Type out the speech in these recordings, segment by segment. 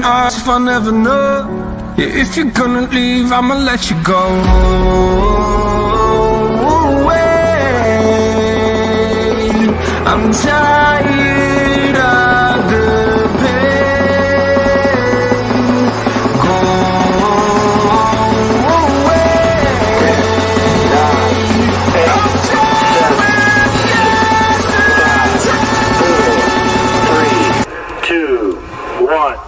ask if I never know. Yeah, if you're gonna leave, I'ma let you go. I'm tired of the pain. Go away. I'm tired of 3, 2, 1.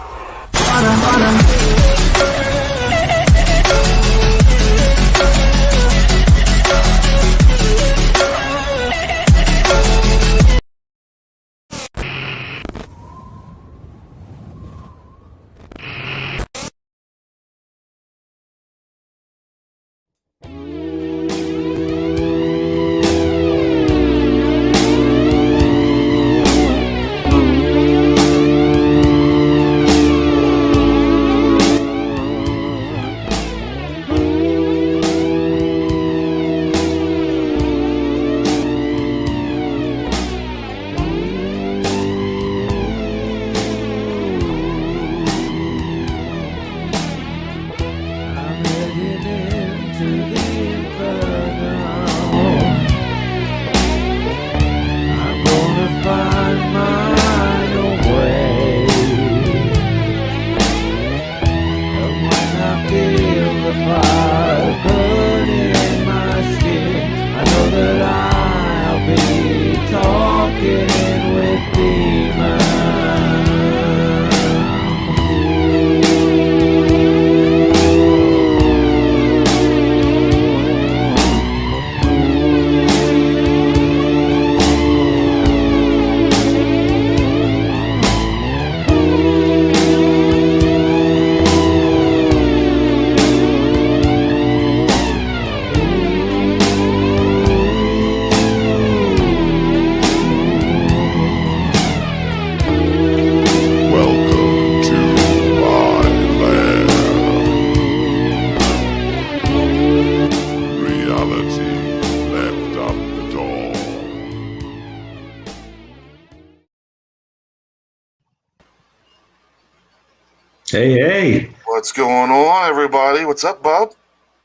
Hey. What's going on, everybody? What's up, Bob?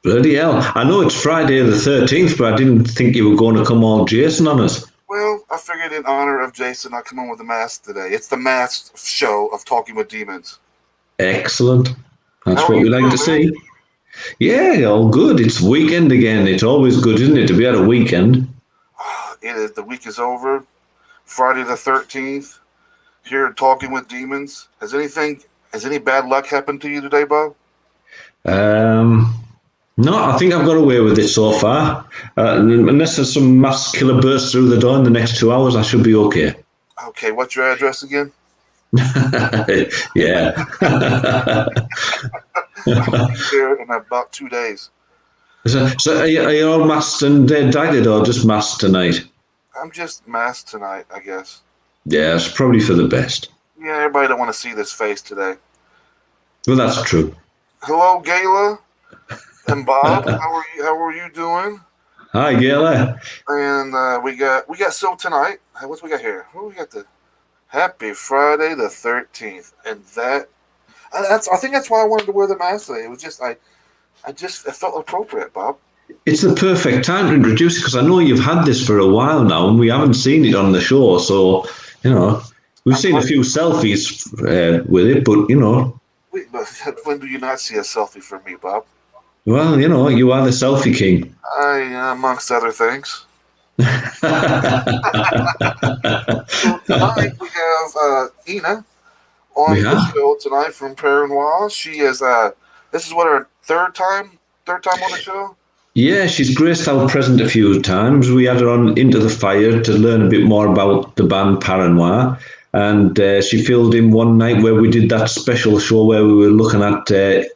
Bloody hell. I know it's Friday the 13th, but I didn't think you were going to come all Jason on us. Well, I figured in honor of Jason, I'll come on with a mask today. It's the masked show of Talking with Demons. Excellent. That's what we like to see. Yeah, all good. It's weekend again. It's always good, isn't it, to be at a weekend? It is. The week is over. Friday the 13th. Here at Talking with Demons. Has any bad luck happened to you today, Bob? No, I think I've got away with it so far. Unless there's some mass killer burst through the door in the next 2 hours, I should be okay. Okay, what's your address again? Yeah. I'll be here in about 2 days. So are you all masked and dagged or just masked tonight? I'm just masked tonight, I guess. Yeah, it's probably for the best. Yeah, everybody don't want to see this face today. Well, that's true. Hello, Gayla and Bob. How are you doing? Hi, Gayla. And we got so tonight. What we got here? What we got? The Happy Friday the 13th, and I think that's why I wanted to wear the mask today. It was just it felt appropriate, Bob. It's the perfect time to introduce it because I know you've had this for a while now, and we haven't seen it on the show. So we've seen a few selfies with it, but Wait, but when do you not see a selfie from me, Bob? Well, you are the selfie king. Amongst other things. So tonight we have Ina on the show tonight from Paranoir. She is this is what her third time on the show. Yeah, she's graced our present a few times. We had her on Into the Fire to learn a bit more about the band Paranoir. And she filled in one night where we did that special show where we were looking at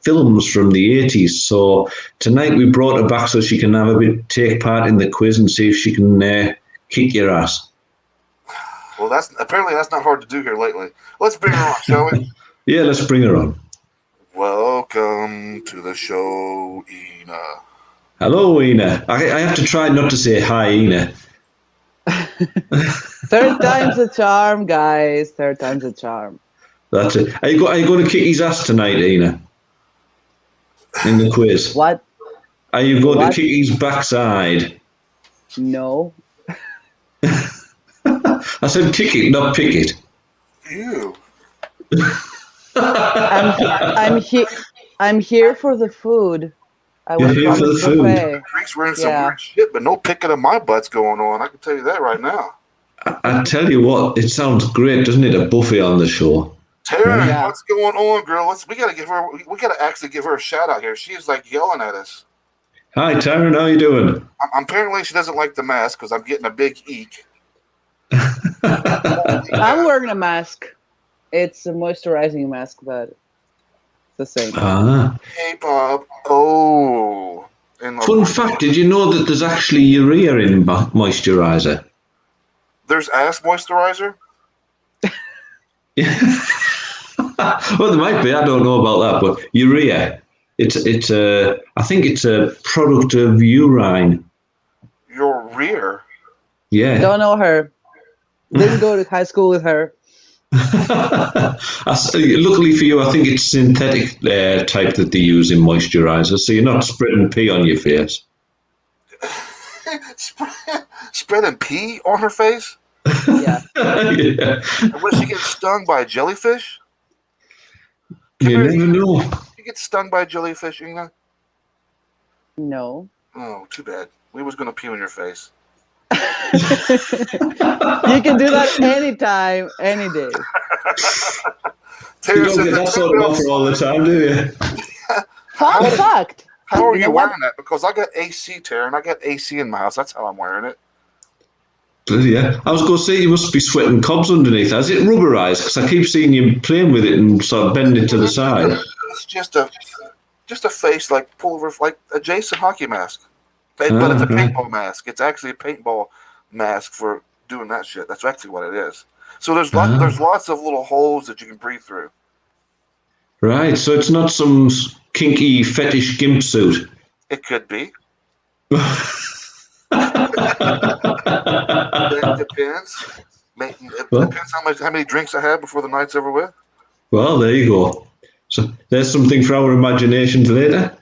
films from the 80s. So tonight we brought her back so she can take part in the quiz and see if she can kick your ass. Well, that's not hard to do here lately. Let's bring her on, shall we? Yeah, let's bring her on. Welcome to the show, Ina. Hello, Ina. I have to try not to say hi, Ina. Third time's a charm, guys. Third time's a charm. That's it. Are you going to kick his ass tonight, Ina? In the quiz. What? Are you going to kick his backside? No. I said kick it, not pick it. Ew. I'm here for the food. I You're was here for the food. buffet. Greek's wearing some weird shit, but no picking of my butt's going on. I can tell you that right now. I tell you what, it sounds great, doesn't it? A buffet on the show. Tara, Yeah. what's going on, girl? We gotta actually give her a shout out here. She's like yelling at us. Hi, Taryn, how you doing? Apparently, she doesn't like the mask because I'm getting a big eek. I'm wearing a mask. It's a moisturizing mask, but it's the same. Ah. Hey, Bob. Oh. Fun fact, did you know that there's actually urea in moisturizer? There's ass moisturizer? Well, there might be. I don't know about that, but urea. It's a. I think it's a product of urine. Your rear? Yeah. Don't know her. Didn't go to high school with her. Luckily for you, I think it's synthetic type that they use in moisturizer, so you're not spreading pee on your face. Spreading pee on her face? Yeah. Yeah. Was she getting stung by a jellyfish? You never know. You get stung by a jellyfish, Ina? No. Oh, too bad. We was going to pee on your face. You can do that anytime, any day. You don't get that sort of offer all the time, do you? Fun fact. How are you know wearing what? that? Because I got AC, Tara, and I got AC in my house. That's how I'm wearing it. Yeah. I was going to say you must be sweating cobs underneath. Is it rubberized? Because I keep seeing you playing with it and sort of bending it to the side. It's just a face like pullover, like a Jason hockey mask. But it's a paintball mask. It's actually a paintball mask for doing that shit. That's actually what it is. So there's lots of little holes that you can breathe through. Right. So it's not some kinky fetish gimp suit. It could be. It depends. It depends how many drinks I have before the night's over with. Well, there you go. So there's something for our imaginations later.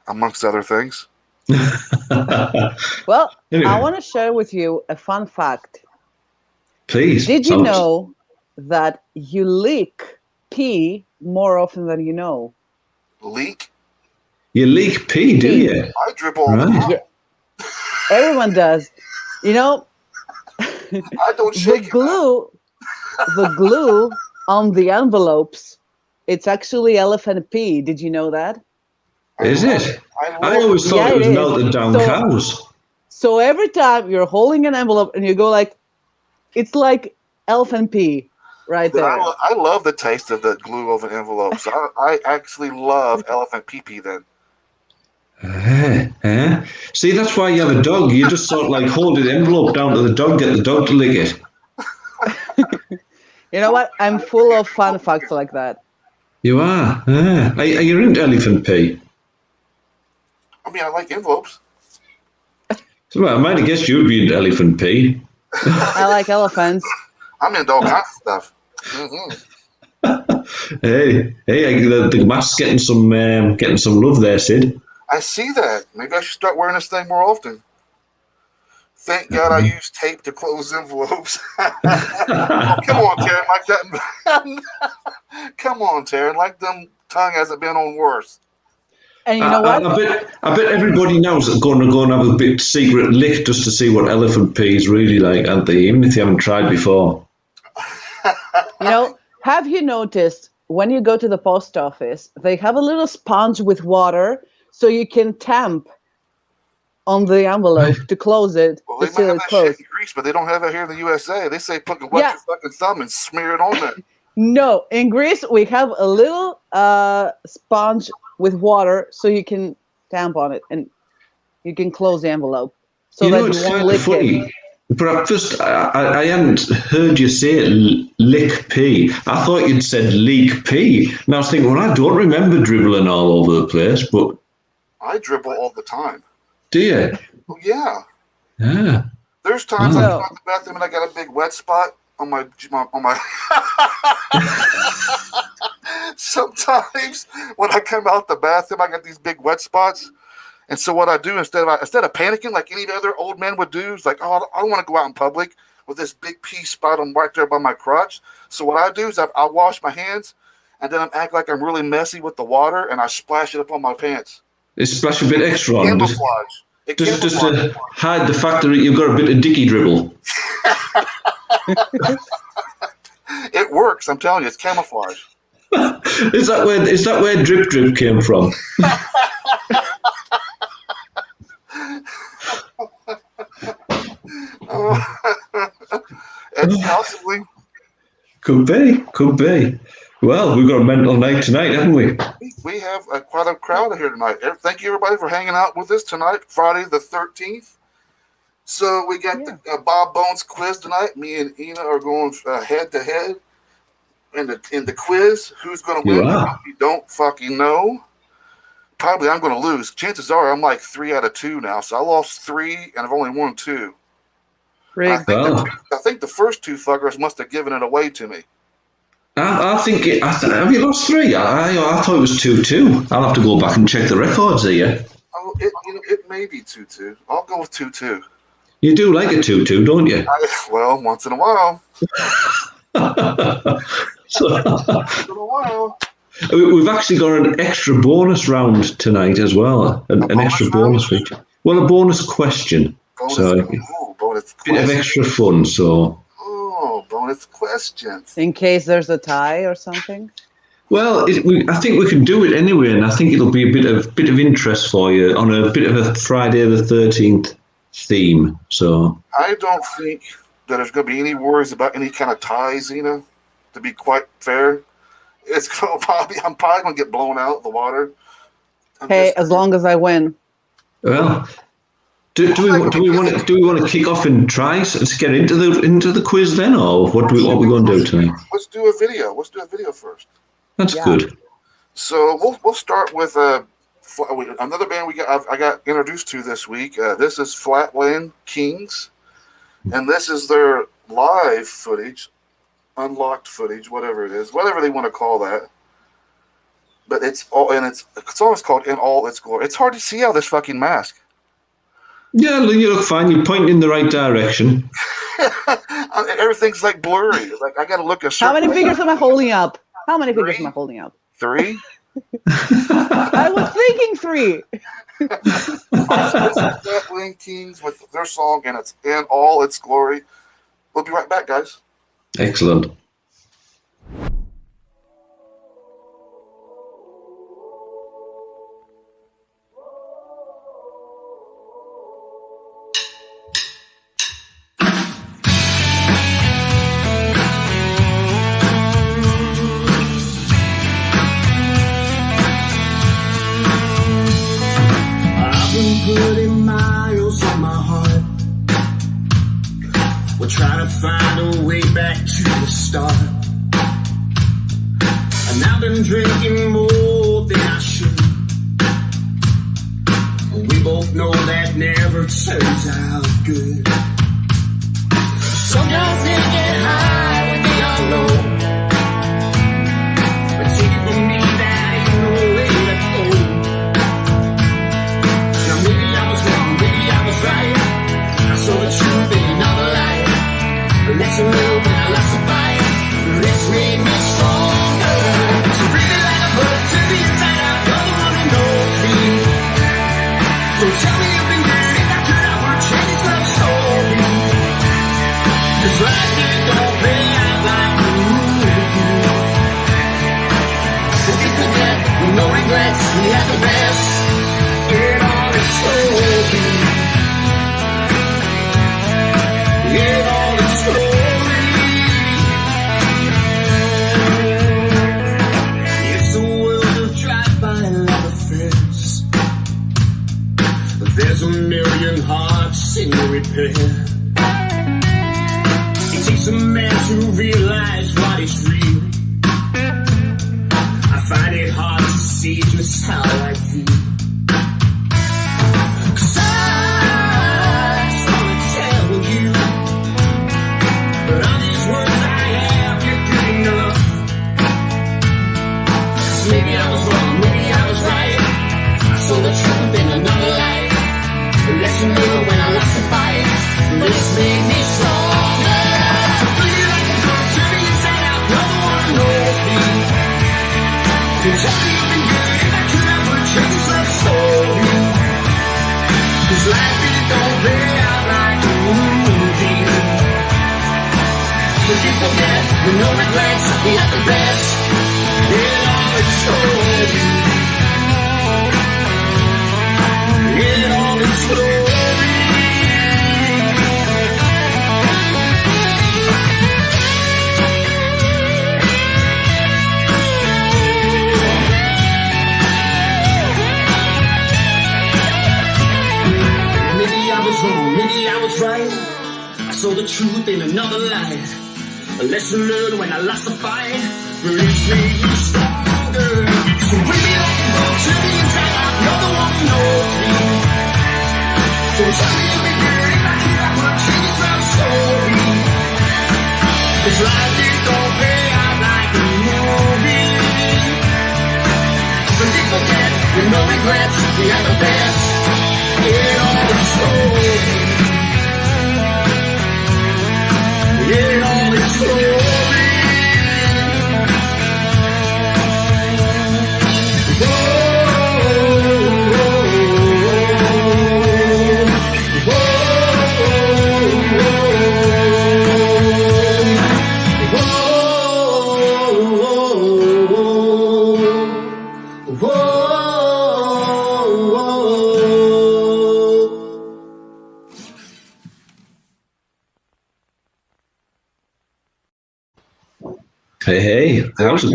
Amongst other things. Well, Anyway. I want to share with you a fun fact. Please. Did you know that you leak pee more often than you know? Leak? You leak pee, do you? I dribble all the time. Yeah. Everyone does. You know, I don't shake the glue on the envelopes, it's actually elephant pee. Did you know that? Is it? I always thought it was melted down cows. So every time you're holding an envelope and you go like, it's like elephant pee right there. I love the taste of the glue over envelopes. I actually love elephant pee-pee then. See, that's why you have a dog. You just sort of like hold the envelope down to the dog, get the dog to lick it. You know what? I'm full of fun facts like that. You are? Are you into elephant pee? I mean, I like envelopes. Well, I might have guessed you'd be into elephant pee. I like elephants. I'm into all kinds of stuff. Mm-hmm. Hey, the mask's getting some love there, Sid. I see that. Maybe I should start wearing this thing more often. Thank God I use tape to close envelopes. Oh, come on, Taryn, like that. Come on, Taryn, like them tongue hasn't been on worse. And you know what? I bet everybody knows that going to go and have a bit secret lick just to see what elephant pee is really like, aren't they? Even if they haven't tried before. You know, have you noticed when you go to the post office, they have a little sponge with water so you can tamp on the envelope to close it. Well, they might have that shit in Greece, but they don't have it here in the USA. They say put your fucking thumb and smear it on there. No, in Greece we have a little sponge with water so you can tamp on it and you can close the envelope so you that know, you it's won't kind lick of funny. it. But at first, I hadn't heard you say lick pee. I thought you'd said leak pee. And I was thinking, well, I don't remember dribbling all over the place, but... I dribble all the time. Do you? Well, yeah. Yeah. There's times I go to the bathroom and I got a big wet spot. on my sometimes when I come out the bathroom, I got these big wet spots. And so what I do instead of panicking like any other old man would do is like, oh, I don't want to go out in public with this big pee spot on right there by my crotch. So what I do is I'll wash my hands and then I act like I'm really messy with the water and I splash it up on my pants. They splash a bit extra on it. Just to hide the fact that you've got a bit of dicky dribble. It works, I'm telling you, it's camouflage. Is that where drip drip came from? It's possibly. Could be. Well, we've got a mental night tonight, haven't we? We have quite a crowd here tonight. Thank you, everybody, for hanging out with us tonight, Friday the 13th. So we got the Bob Bones Quiz tonight. Me and Ina are going head-to-head in the quiz. Who's going to win? We don't fucking know. Probably I'm going to lose. Chances are I'm like 3 out of 2 now. So I lost 3, and I've only won 2. I think the first 2 fuckers must have given it away to me. I think have you lost 3? I thought it was 2-2. I'll have to go back and check the records here. Oh, it may be 2-2. I'll go with 2-2. You do like a 2-2, don't you? Well, once in a while. We've actually got an extra bonus round tonight as well. An extra bonus week. Well, a bonus question. Bonus bit of extra fun. So. Oh, bonus questions. In case there's a tie or something. Well, I think we can do it anyway, and I think it'll be a bit of interest for you on a bit of a Friday the 13th theme. So. I don't think that there's going to be any worries about any kind of ties, to be quite fair. I'm probably going to get blown out of the water. As long as I win. Well, do we want to kick off and try? Let's get into the quiz then, or what are we going to do tonight? Let's do a video. Let's do a video first. That's good. So we'll start with another band I got introduced to this week. This is Flatland Kings, and this is their live footage. Unlocked footage, whatever it is, whatever they want to call that. But it's always called In All Its Glory. It's hard to see out this fucking mask. Yeah, you look fine. You're pointing in the right direction. Everything's like blurry. Like I got to look a certain. How many fingers am I holding up? 3? I was thinking 3. This is Flatland Kings with their song, and it's In All Its Glory. We'll be right back, guys. Excellent. I've been putting miles on my heart. We're trying to find a way back to the start. And I've been drinking more than I should. We both know that never turns out good. Sometimes they get high when they are low. But take it from me, that ain't no way to go. Now maybe I was wrong, maybe I was right. I saw the truth in another light. Let's move and I lost a fight. Let's make me stronger. So breathe like a bird to the inside out. You're the one who knows me. Don't tell me you've been good. If I could, I would change the story. 'Cause life it don't play out like a movie. So get the death, no regrets. We have the best. Get all the story. Get all the story. It's a world of drive-by love affairs. There's a million hearts in repair. It takes a man to realize what is real. I find it hard to see just how I feel. 'Cause I just wanna tell you, but all these words you forget with no regrets, we have the best in all its story. In all its glory. Maybe I was wrong, maybe I was right. I saw the truth in another light. A lesson learned when I lost the fight. Release me stronger. So we belong to the inside out. You're the one who knows me. So tell me to be good. If I keep up my change my story. This life it don't play out like a movie. So you forget with no regrets. We are the best in all the story. In all its glory. Hey, There we go.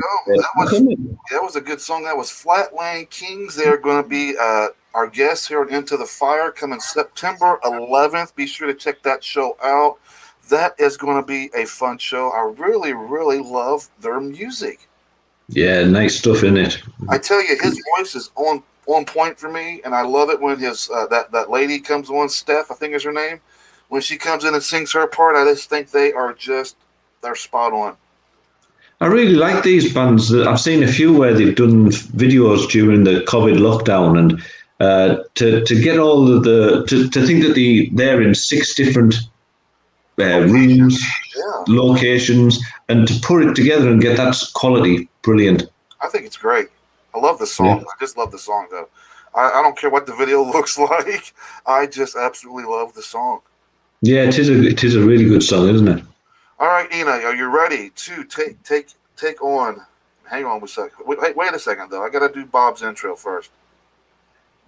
That was a good song. That was Flatland Kings. They're going to be our guests here on Into the Fire coming September 11th. Be sure to check that show out. That is going to be a fun show. I really, really love their music. Yeah, nice stuff in it. I tell you, his voice is on point for me, and I love it when his that lady comes on, Steph, I think is her name. When she comes in and sings her part, I just think they're spot on. I really like these bands. I've seen a few where they've done videos during the COVID lockdown, and to get all of to think that they're in 6 different rooms, locations, and to put it together and get that quality, brilliant. I think it's great. I love the song. Yeah. I just love the song, though. I don't care what the video looks like. I just absolutely love the song. Yeah, it is a really good song, isn't it? All right, Ina, are you ready to take on? Hang on a second. Wait a second, though. I got to do Bob's intro first.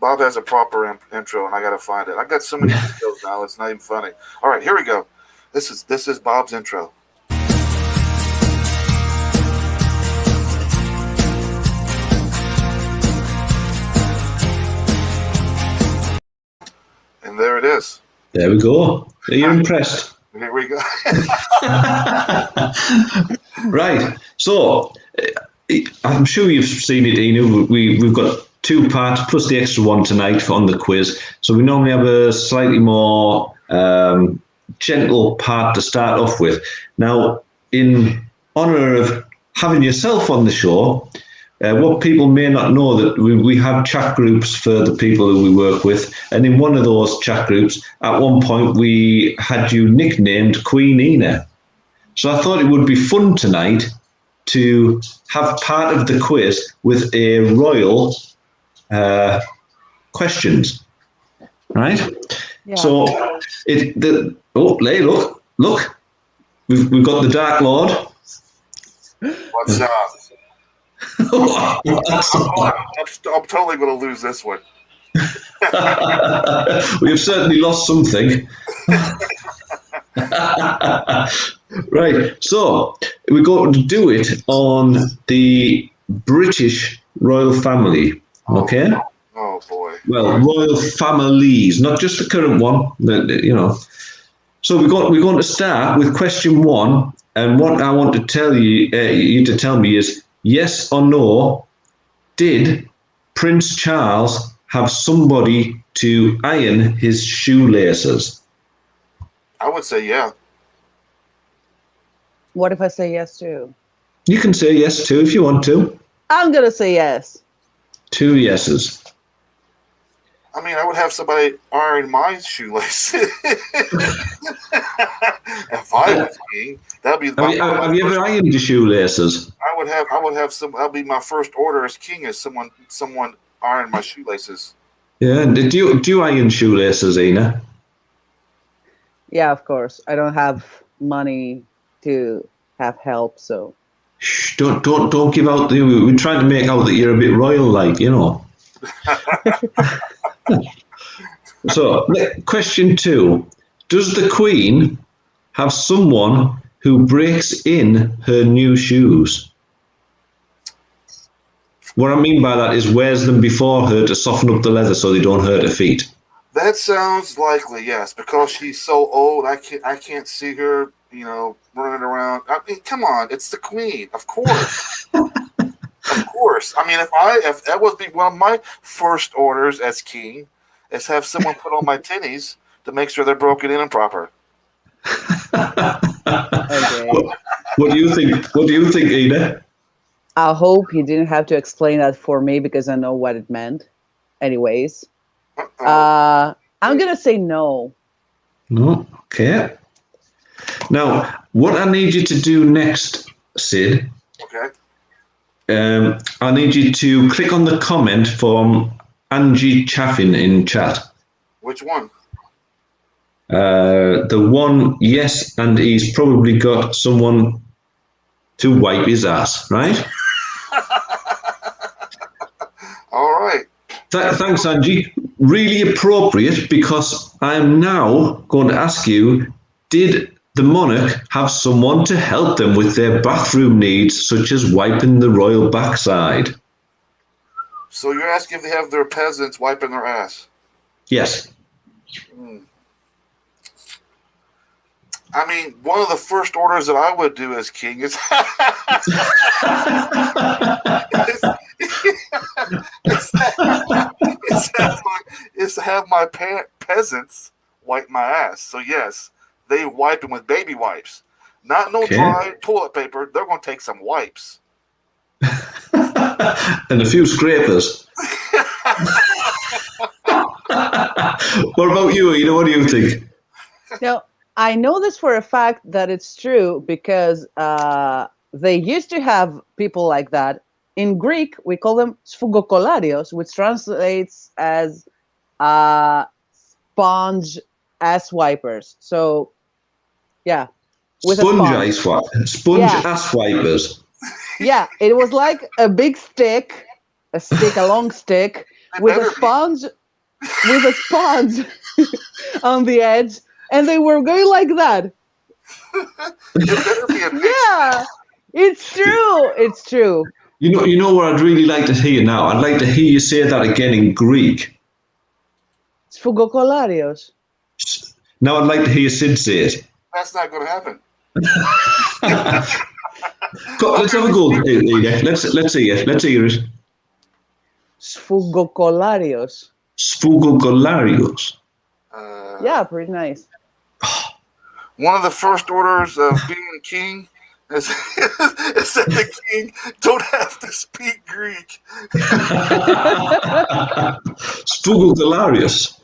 Bob has a proper intro, and I got to find it. I got so many videos now; it's not even funny. All right, here we go. This is Bob's intro. And there it is. There we go. Are you impressed? Here we go. Right. So I'm sure you've seen it, Ina. We've got 2 parts plus the extra one tonight on the quiz. So we normally have a slightly more gentle part to start off with. Now, in honor of having yourself on the show, what people may not know that we have chat groups for the people who we work with, and in one of those chat groups, at one point we had you nicknamed Queen Ina. So I thought it would be fun tonight to have part of the quiz with a royal questions, right? Yeah. So look, we've got the Dark Lord. What's up? I'm totally going to lose this one. We have certainly lost something. Right, so we're going to do it on the British royal family, okay? Oh boy. Well, royal families, not just the current one, So we're going to start with question 1, and what I want to tell you to tell me is yes or no. Did Prince Charles have somebody to iron his shoelaces? I would say yeah. What if I say yes too? You can say yes too if you want to. I'm going to say yes. 2 yeses. I mean, I would have somebody iron my shoelaces. If I was king, that'd be. Have you ever ironed your shoelaces? I would have some. That'd be my first order as king, is someone iron my shoelaces. Yeah. Do you iron shoelaces, Ina? Yeah, of course. I don't have money to have help. So Shh, don't give out the. We're trying to make out that you're a bit royal, like, you know. So, question 2: does the Queen have someone who breaks in her new shoes? What I mean by that is wears them before her to soften up the leather so they don't hurt her feet. That sounds likely, yes, because she's so old. I can't see her, running around. I mean, come on, it's the Queen, of course, of course. I mean, if that would be one of my first orders as king, is have someone put on my tinnies to make sure they're broken in and proper. okay. What do you think? What do you think, Ida? I hope you didn't have to explain that for me because I know what it meant. Anyways, I'm gonna say no. No. Okay. Now, what I need you to do next, Sid. Okay. I need you to click on the comment from Angie Chaffin in chat. Which one? The one, yes, and he's probably got someone to wipe his ass, right? All right. Thanks, Angie. Really appropriate, because I'm now going to ask you, did the monarch have someone to help them with their bathroom needs, such as wiping the royal backside? So you're asking if they have their peasants wiping their ass? Yes. I mean, one of the first orders that I would do as king is is to have my peasants wipe my ass. So yes, they wipe them with baby wipes. Not no dry toilet paper. They're going to take some wipes. And a few scrapers. What about you, Ina? What do you think? Now, I know this for a fact that it's true because they used to have people like that. In Greek, we call them sphuggokolarios, which translates as sponge ass wipers. So, yeah. With Sponge ass wipers. Yeah, it was like a big stick, a long stick, with a sponge on the edge, and they were going like that. It better be a big Yeah, it's true. It's true. You know what I'd really like to hear now? I'd like to hear you say that again in Greek. Sphuggokolarios. Now I'd like to hear Sid say it. That's not going to happen. Let's have a go. Let's see it. Let's hear it. Sphuggokolarios. Sphuggokolarios. Yeah, pretty nice. One of the first orders of being king is that the king don't have to speak Greek. Sphuggokolarios.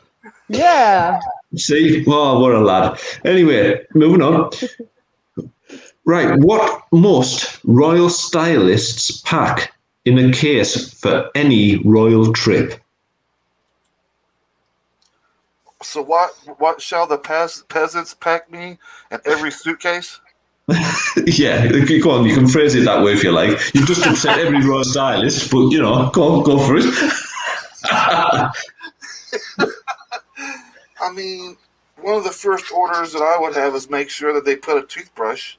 Yeah. See? Oh, what a lad. Anyway, moving on. Right, what must royal stylists pack in a case for any royal trip? So what shall the peasants pack me in every suitcase? Yeah, go on, you can phrase it that way if you like. You've just upset every royal stylist, but, go for it. I mean, one of the first orders that I would have is make sure that they put a toothbrush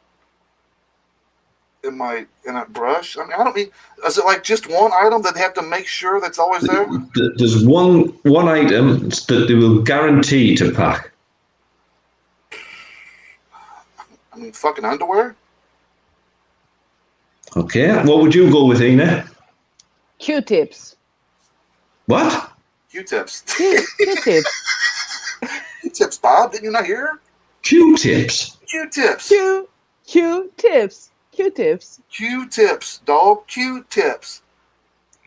in a brush. I mean, I don't mean, is it like just one item that they have to make sure that's always there? There's one item that they will guarantee to pack. I mean, fucking underwear? Okay, what would you go with, Ina? Q-tips. What? Q-tips. Q-tips. Q-tips, Bob. Didn't you not hear? Q-tips. Q-tips. Q-tips. Q-tips. Q-tips, dog. Q-tips.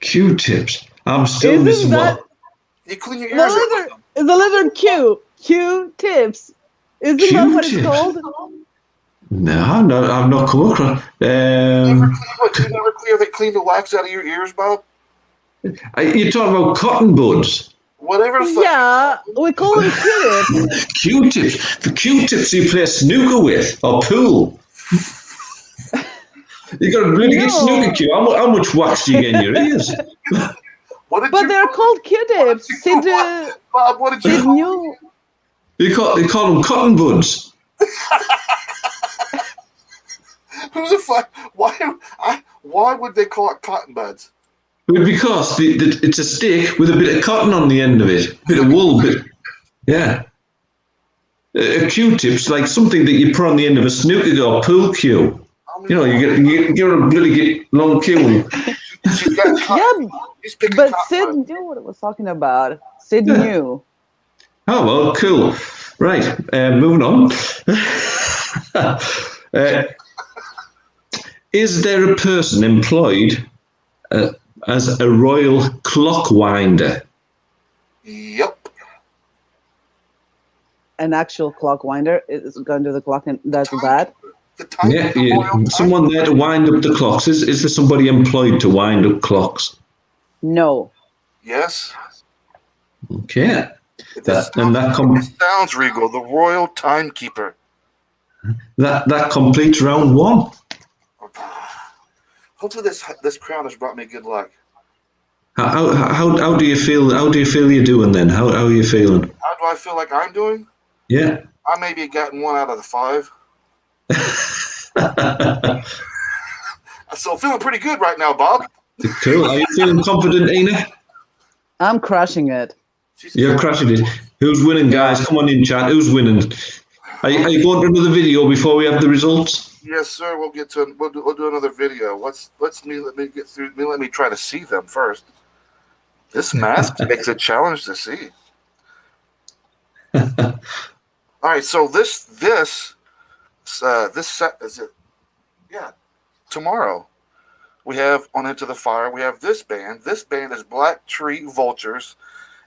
Q-tips. I'm still missing one. You clean your ears. The letter Q. Q-tips. Isn't that what it's called? No, I've not come across. You never clean the wax out of your ears, Bob? You're talking about cotton buds. Whatever. Yeah, we call them Q-tips. Q-tips. The Q-tips you play snooker with or pool. You got a really good snooker cue. How much wax do you get in your ears? But they're called Q-tips. Bob, what did you call knew. You call them cotton buds. Who the fuck? Why would they call it cotton buds? Because it's a stick with a bit of cotton on the end of it, a bit of wool. Yeah. A Q-tip's like something that you put on the end of a snooker or pool cue. You know, you get a really long cue. But Sid knew what it was talking about. Sid knew. Oh, well, cool. Right, moving on. Is there a person employed as a royal clock winder? Yep. An actual clock winder is going to the clock and does that? Yeah, someone there to wind up the clocks. Is there somebody employed to wind up clocks? No. Yes. Okay. It sounds regal. The royal timekeeper. That completes round one. Hopefully this crown has brought me good luck. How do you feel? How do you feel you're doing then? How are you feeling? How do I feel like I'm doing? Yeah. I maybe gotten 1 out of the 5. So feeling pretty good right now, Bob. Cool. Are you feeling confident, Ina? I'm crushing it. You're crushing it. Who's winning, guys? Come on in, chat. Who's winning? Are you going to another video before we have the results? Yes, sir. We'll get to. We'll do another video. Let me get through. Let me try to see them first. This mask makes it a challenge to see. All right. So this set is it? Yeah. Tomorrow we have on Into the Fire. We have this band. This band is Black Tree Vultures,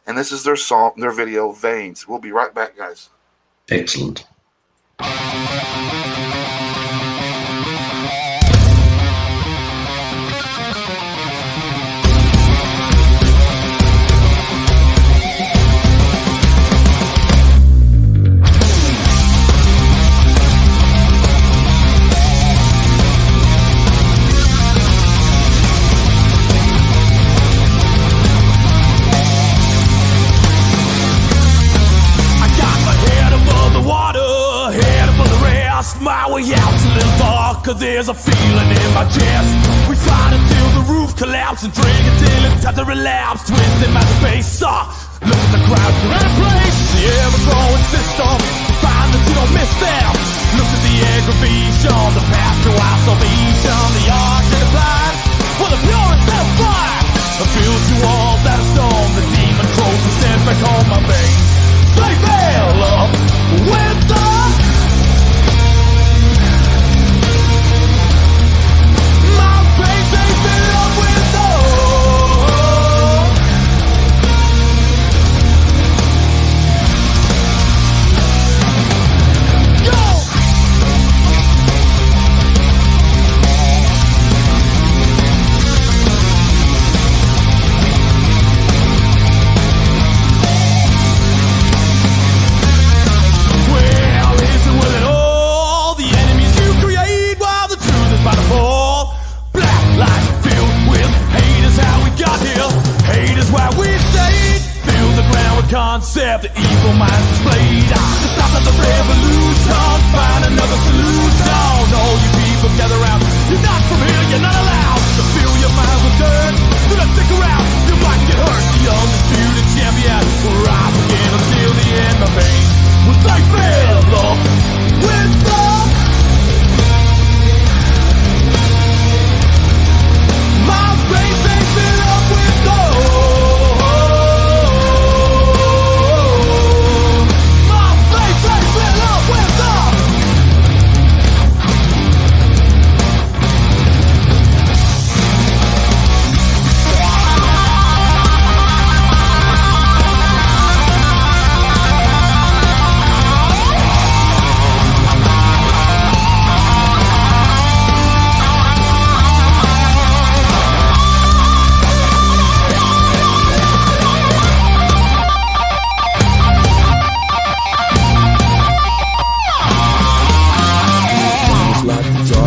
and this is their song, their video, Veins. We'll be right back, guys. Excellent. My way out's a little dark, 'cause there's a feeling in my chest. We fight until the roof collapses and drink until it's time to relapse. Twisting my face up. Look at the crowd, you're in a place. The ever-growing system. Find that you don't miss them. Look at the aggravation, the path to our salvation. The arc and the blind, for the pure and set fire. I built you walls out of stone. The demon trolls are sent back on my veins. They fell up with the concept, the evil mind displayed. To stop at the revolution, find another solution. All you people gather round. You're not from here, you're not allowed to fill your mind with dirt. Do not stick around, you might get hurt. The undisputed champion will rise again until the end of veins. When they fell up with the my face ain't filled up with gold. My face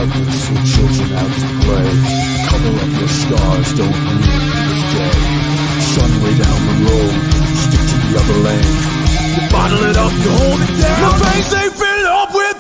darkness or children out to play. Cover up your scars, don't grieve to this day. Son, way down the road, stick to the other lane. You bottle it up, you hold it down. My face they fill up with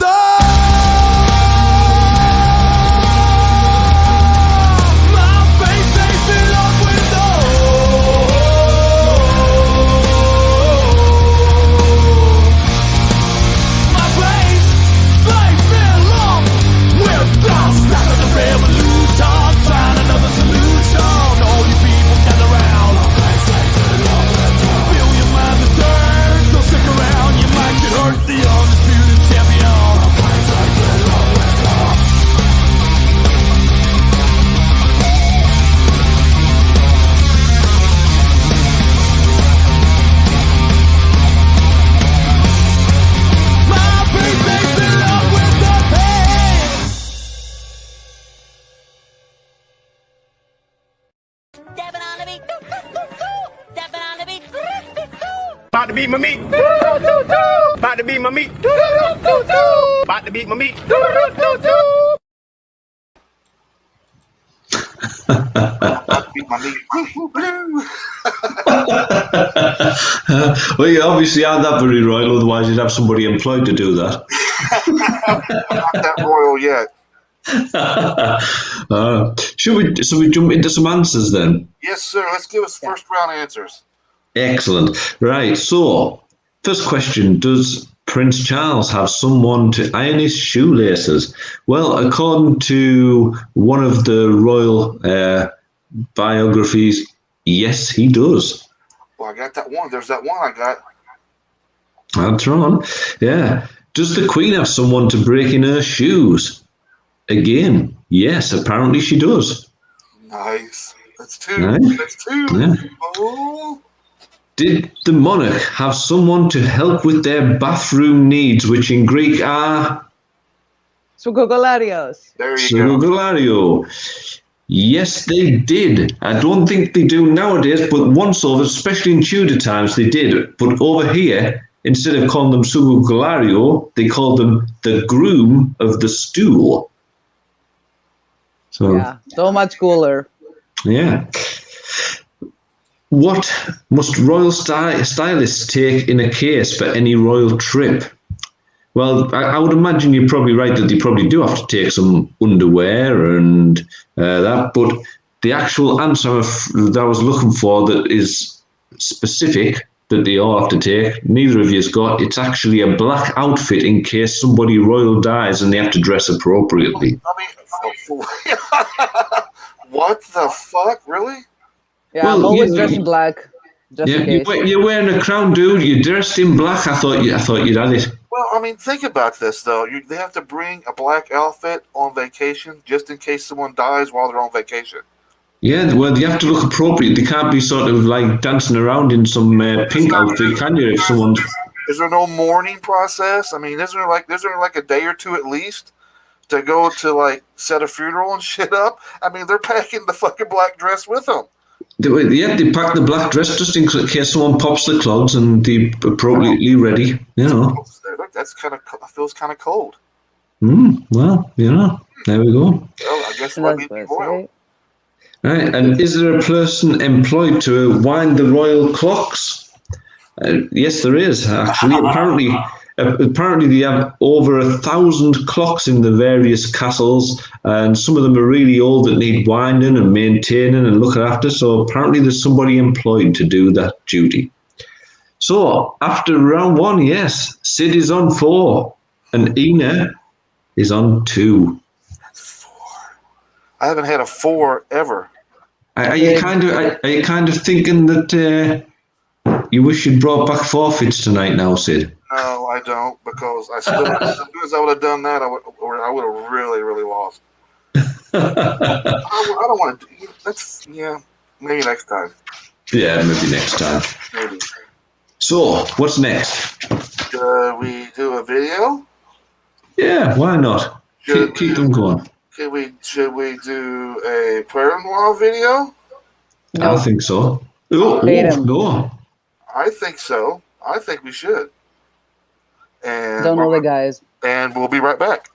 About to beat my meat. About to beat my meat. About to beat my meat. Well, you obviously aren't that very royal, otherwise you'd have somebody employed to do that. Not that royal yet. Should we jump into some answers then? Yes, sir. Let's give us first round answers. Excellent. Right, so first question, does Prince Charles have someone to iron his shoelaces? Well, according to one of the royal biographies, yes, he does. Well, I got that one. There's that one I got. That's right. Yeah. Does the Queen have someone to break in her shoes? Again, yes, apparently she does. Nice. That's two. Nice. That's two. Yeah. Oh. Did the monarch have someone to help with their bathroom needs, which in Greek are Sugogolarios. There you go. Sugogolario? Yes, they did. I don't think they do nowadays, but once over, especially in Tudor times, they did. But over here, instead of calling them Sugogolario, they called them the groom of the stool. So, Yeah, so much cooler. yeah. What must royal stylists take in a case for any royal trip? Well, I would imagine you're probably right that they probably do have to take some underwear and that, but the actual answer that I was looking for that is specific that they all have to take, neither of you's got. It's actually a black outfit in case somebody royal dies and they have to dress appropriately. I mean, what the fuck? Really? Yeah, Well, I'm always yeah, dressed in black. Just Yeah, in case. you're wearing a crown, dude. You're dressed in black. I thought you'd had it. Well, I mean, think about this, though. They have to bring a black outfit on vacation just in case someone dies while they're on vacation. Yeah, well, you have to look appropriate. They can't be sort of like dancing around in some pink outfit, can you? If someone's... Is there no mourning process? I mean, isn't there like a day or two at least to go to like set a funeral and shit up? I mean, they're packing the fucking black dress with them. Yeah, they pack the black dress just in case someone pops the clogs and they're appropriately ready, you know. Look, that's feels kind of cold. Well, you know, there we go. Well, I guess it might be royal. Right, and is there a person employed to wind the royal clocks? Yes, there is, actually. Apparently they have over 1,000 clocks in the various castles, and some of them are really old that need winding and maintaining and looking after, so apparently there's somebody employed to do that duty. So, after round one, yes, Sid is on 4, and Ina is on 2. That's 4. I haven't had a 4 ever. Are you kind of thinking that you wish you'd brought back forfeits tonight now, Sid? No, I don't, because as soon as I would have done that, I would have really, really lost. I don't want to do that's maybe next time. Yeah, maybe next time. Maybe. So, what's next? We do a video? Yeah, why not? Keep them going. Should we do a Paranoir video? No. I think so. No. I think so. I think we should. And Don't know the guys. And we'll be right back.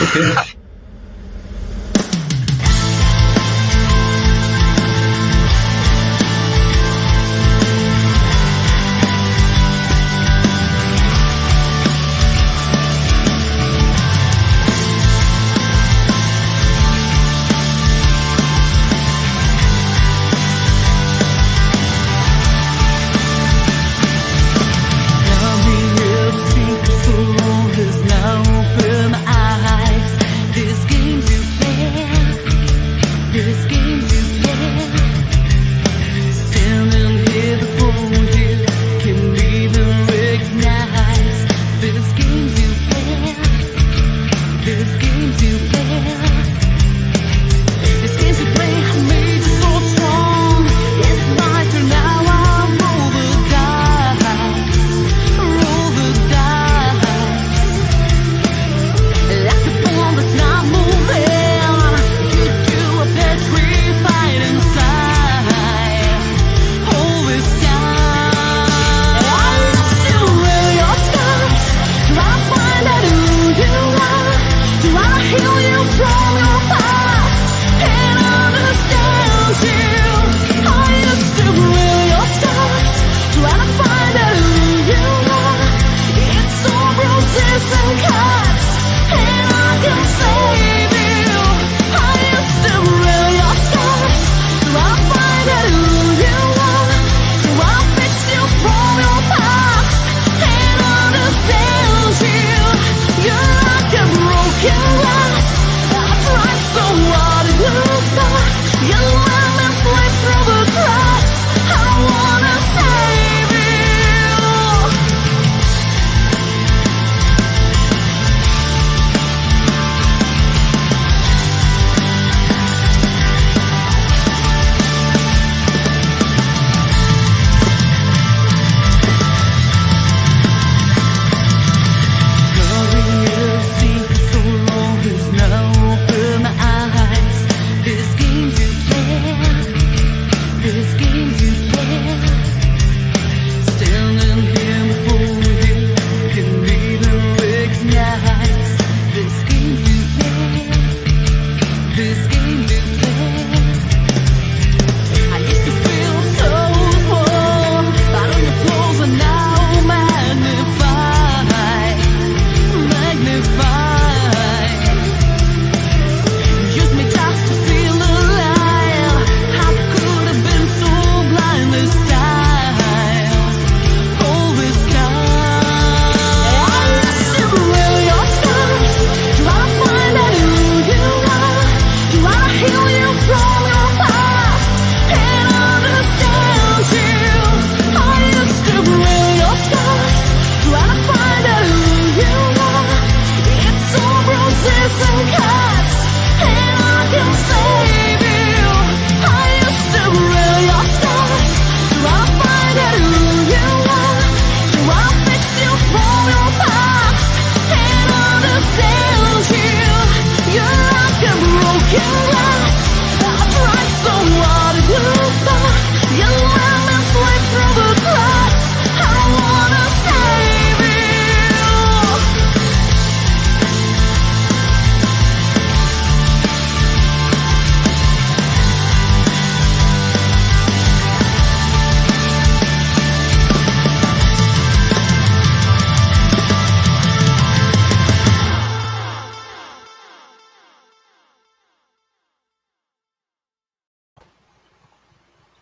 Okay.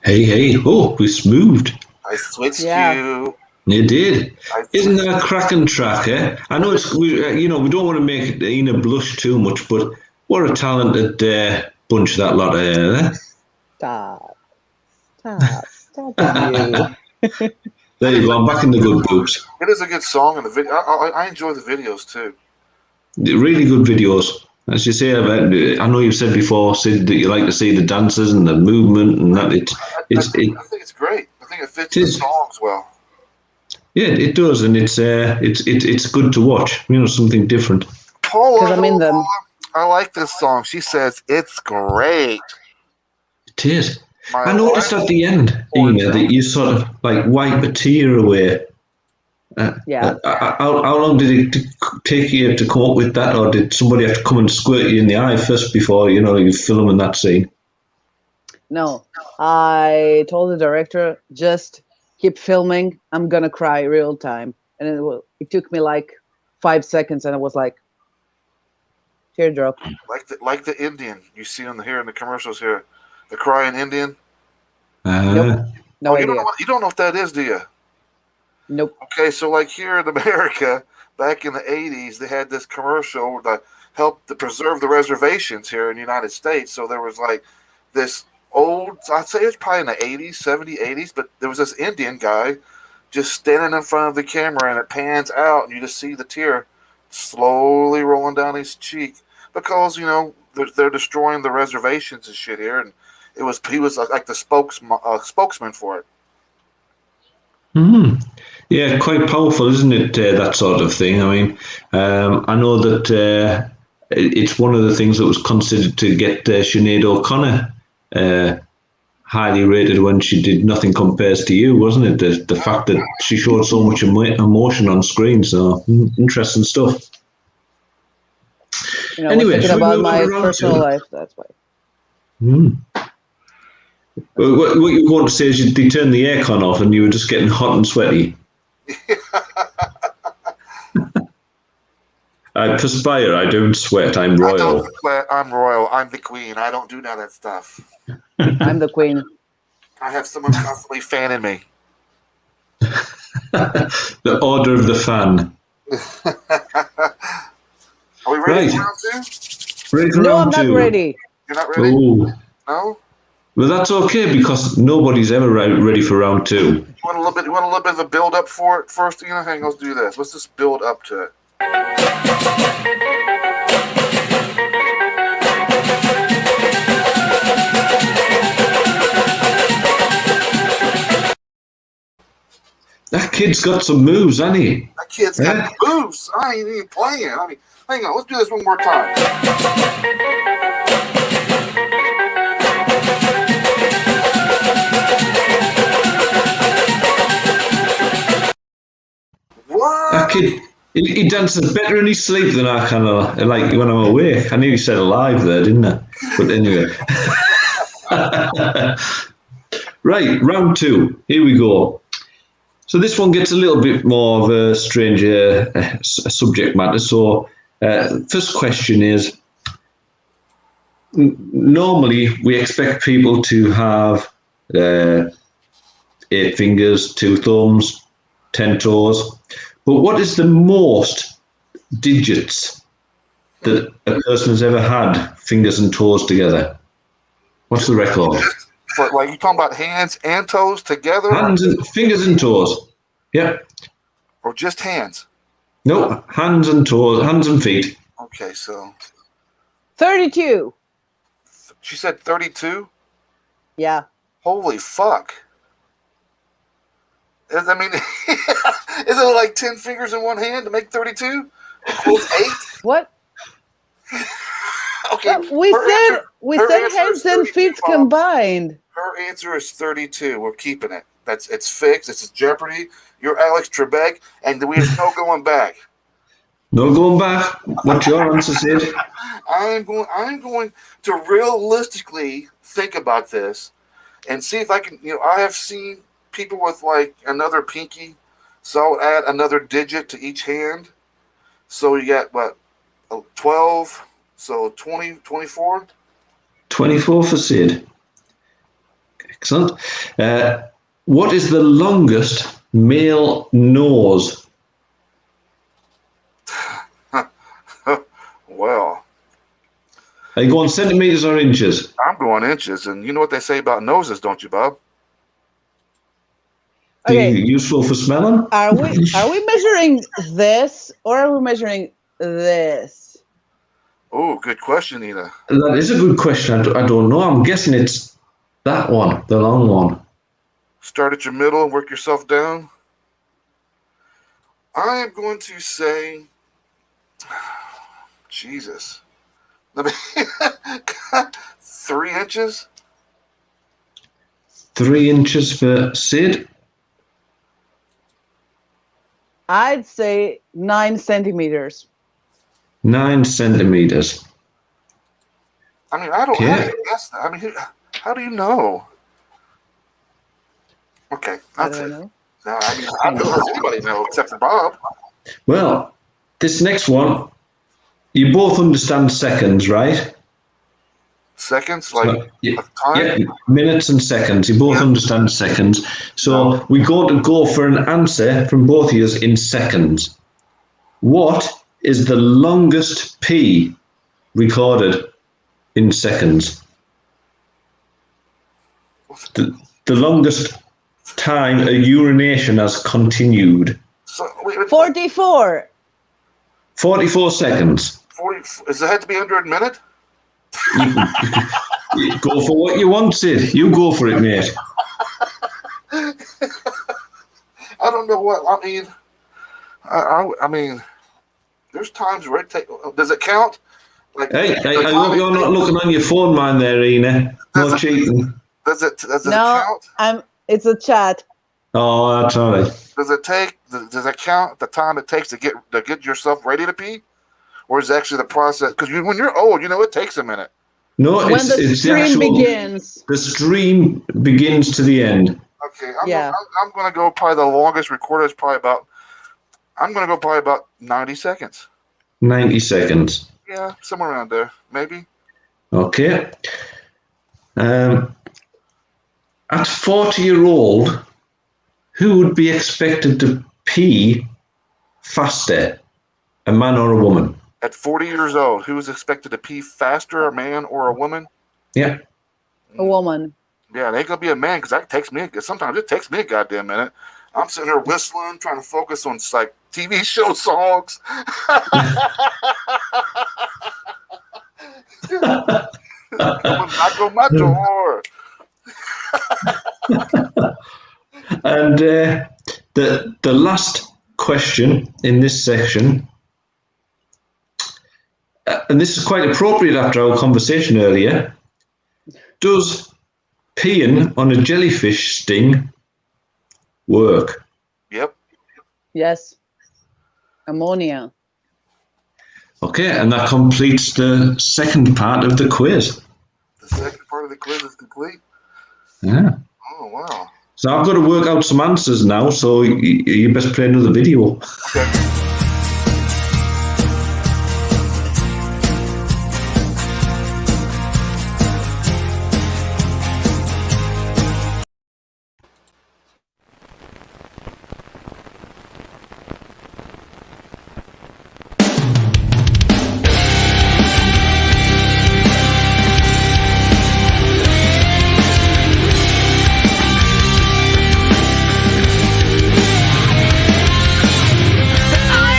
Hey. Oh, we moved. I switched Yeah. you. You did. I Isn't switched. that a cracking track, eh? I know we don't want to make Ina blush too much, but what a talented bunch that lot are, eh? Stop it, you. There you go. I'm back in the good books. It is a good song, and the video. I enjoy the videos too. Really good videos. As you say, I know you've said before, said that you like to see the dances and the movement and that. I think it's great. I think it fits the songs well. Yeah, it does, and it's good to watch. Something different. Paula, 'Cause I'm in them. I like this song. She says it's great. It is. My I noticed wife- at the end, Ina, that you sort of like wipe a tear away. Yeah. How long did it take you to come up with that, or did somebody have to come and squirt you in the eye first before you filming that scene? No, I told the director, just keep filming. I'm gonna cry real time, and it took me like 5 seconds, and I was like, teardrop. like the Indian you see here in the commercials here, the crying Indian. Nope. No you idea. you don't know what that is, do you? Nope. Okay, so like here in America, back in the 80s, they had this commercial that helped to preserve the reservations here in the United States. So there was like this old, I'd say it's probably in the 80s, 70s, 80s, but there was this Indian guy just standing in front of the camera, and it pans out, and you just see the tear slowly rolling down his cheek because, they're destroying the reservations and shit here. And he was like the spokesman for it. Hmm. Yeah, quite powerful, isn't it? That sort of thing. I mean, I know that it's one of the things that was considered to get Sinead O'Connor highly rated when she did Nothing Compares to You, wasn't it? The fact that she showed so much emotion on screen. So interesting stuff. Anyway, thinking should we about move on my to round personal two? life. That's why. What you want to say is they turned the aircon off and you were just getting hot and sweaty. I perspire, I don't sweat, I'm I royal. don't sweat, I'm royal. I'm the queen. I don't do none of that stuff. I'm the queen. I have someone constantly fanning me. The order of the fan. Are we ready Right. for round two? Ready for No, round I'm two? not ready. You're not ready? Oh, No? well, that's okay because nobody's ever ready for round two. You want a little bit of a build up for it first? Hang on, let's do this. Let's just build up to it. That kid's got some moves, hasn't he? That kid's got moves. I ain't even playing. Hang on, let's do this one more time. What? That kid, he dances better in his sleep than I kind of like when I'm awake. I nearly said alive there, didn't I? But anyway. Right, round two. Here we go. So this one gets a little bit more of a stranger subject matter. So first question is, normally we expect people to have 8 fingers, 2 thumbs, 10 toes. But what is the most digits that a person has ever had fingers and toes together? What's the record? For, like, you talking about hands and toes together? Fingers and toes. Yep. Or just hands? No, hands and toes, hands and feet. Okay, so 32. she said 32? Yeah. Holy fuck. I mean, is it like 10 fingers in one hand to make 32? Equals 8? What? Okay. We her said answer hands is and 32, feet Bob. combined. Her answer is 32. We're keeping it. It's fixed. It's Jeopardy. You're Alex Trebek, and there's no going back. No going back. What your answer said? I'm going to realistically think about this and see if I can. I have seen people with like another pinky, so I'll add another digit to each hand. So you got what, 12? So 20, 24. 24 for Sid. Excellent. What is the longest male nose? Well, Are you going centimeters or inches? I'm going inches, and you know what they say about noses, don't you, Bob? Okay. Useful for smelling? Are we measuring this or are we measuring this? Oh, good question, Nina. That is a good question. I don't know. I'm guessing it's that one, the long one. Start at your middle and work yourself down. I am going to say, Jesus. Let me 3 inches. 3 inches for Sid. I'd say 9 centimeters. 9 centimeters. I mean, I don't. Yeah. How do you guess that? I mean, how do you know? Okay, that's it. Know. No, I mean, I don't know if anybody know except for Bob. Well, this next one, you both understand seconds, right? Seconds, like Yeah, time. yeah, minutes and seconds. You both understand seconds. So we're going to go for an answer from both of you in seconds. What is the longest P recorded in seconds? The longest time a urination has continued. So, wait, 44. 44 seconds. 40. Does it have to be under a minute? You go for what you want, Sid. You go for it, mate. I don't know what I mean. I mean, there's times where it takes. Does it count? Like, Hey, I hope you're not looking on your phone, man. There, Ina. No cheating. Does it No, count? it's a chat. Oh, that's all right. Does it count the time it takes to get yourself ready to pee, or is it actually the process? Because when you're old, you know it takes a minute. No, When the stream begins. The stream begins to the end. Okay, I'm going to go probably the longest recorded is probably about. I'm going to go probably about 90 seconds. 90 seconds. Yeah, somewhere around there, maybe. Okay. At 40-year-old, who would be expected to pee faster, a man or a woman? At 40 years old, who is expected to pee faster, a man or a woman? Yeah. A woman. Yeah, it ain't gonna be a man because sometimes it takes me a goddamn minute. I'm sitting here whistling, trying to focus on like TV show songs. Knock on my door. And the last question in this section, and this is quite appropriate after our conversation earlier. Does peeing on a jellyfish sting work? Yep. Yes. Ammonia. Okay, and that completes the second part of the quiz. The second part of the quiz is complete. Yeah. Oh, wow. So I've got to work out some answers now, so you best play another video. Okay. I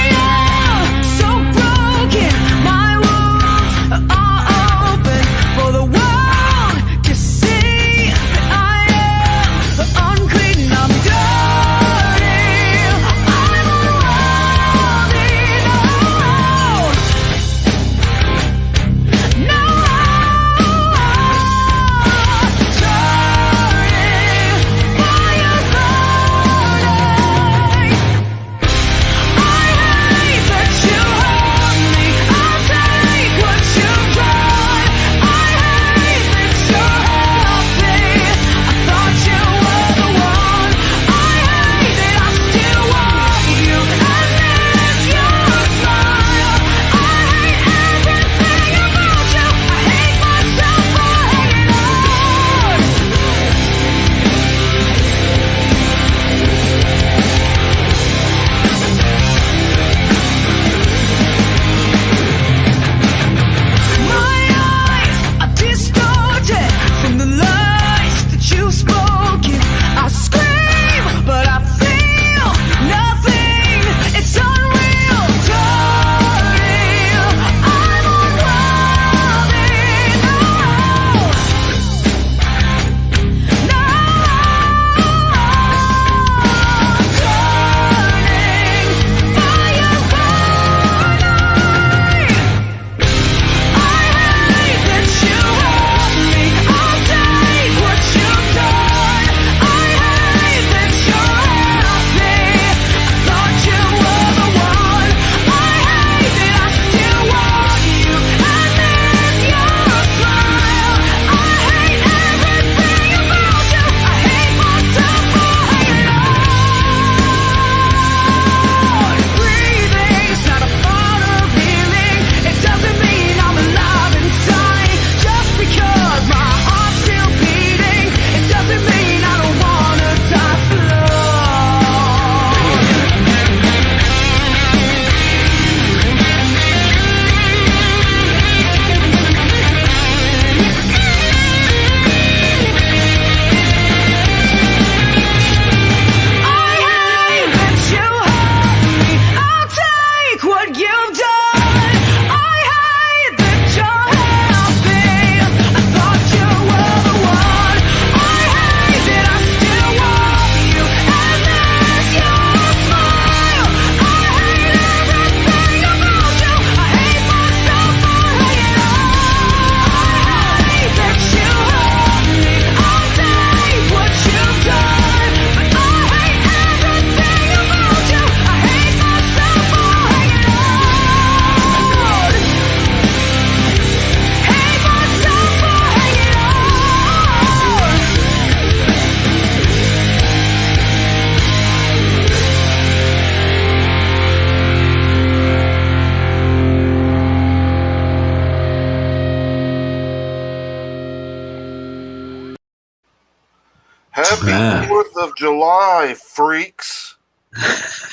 Happy Ah. 4th of July, freaks.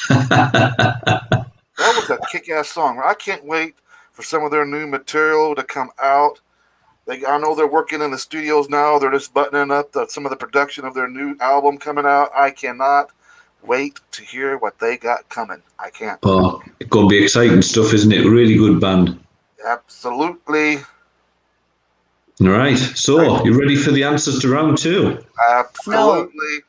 That was a kick-ass song. I can't wait for some of their new material to come out. I know they're working in the studios now. They're just buttoning up some of the production of their new album coming out. I cannot wait to hear what they got coming. I can't. Oh, it's going to be exciting stuff, isn't it? Really good band. Absolutely. All right. So, you ready for the answers to round 2? Absolutely.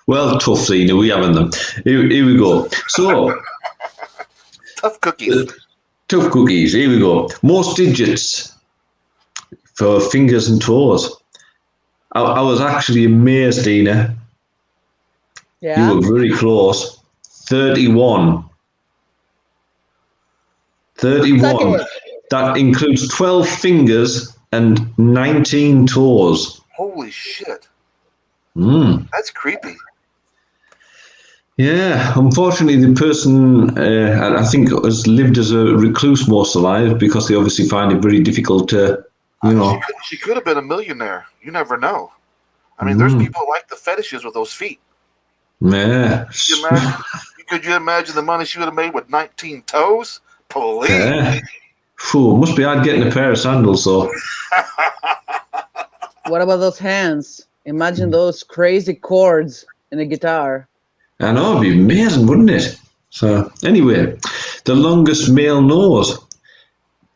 Well, tough, Zena. We haven't them. Here we go. So, Tough cookies. tough cookies. Here we go. Most digits for fingers and toes. I was actually amazed, Dina. Yeah. You were very close. 31. 31. That includes 12 fingers and 19 toes. Holy shit. That's creepy. Yeah, unfortunately, the person, I think, has lived as a recluse most of their lives because they obviously find it very difficult to, She could have been a millionaire. You never know. I mean, there's people who like the fetishes with those feet. Yeah. Could you imagine the money she would have made with 19 toes? Please. Yeah. Phew, must be hard getting a pair of sandals, though. What about those hands? Imagine those crazy chords in a guitar. I know, it'd be amazing, wouldn't it? So, anyway, the longest male nose.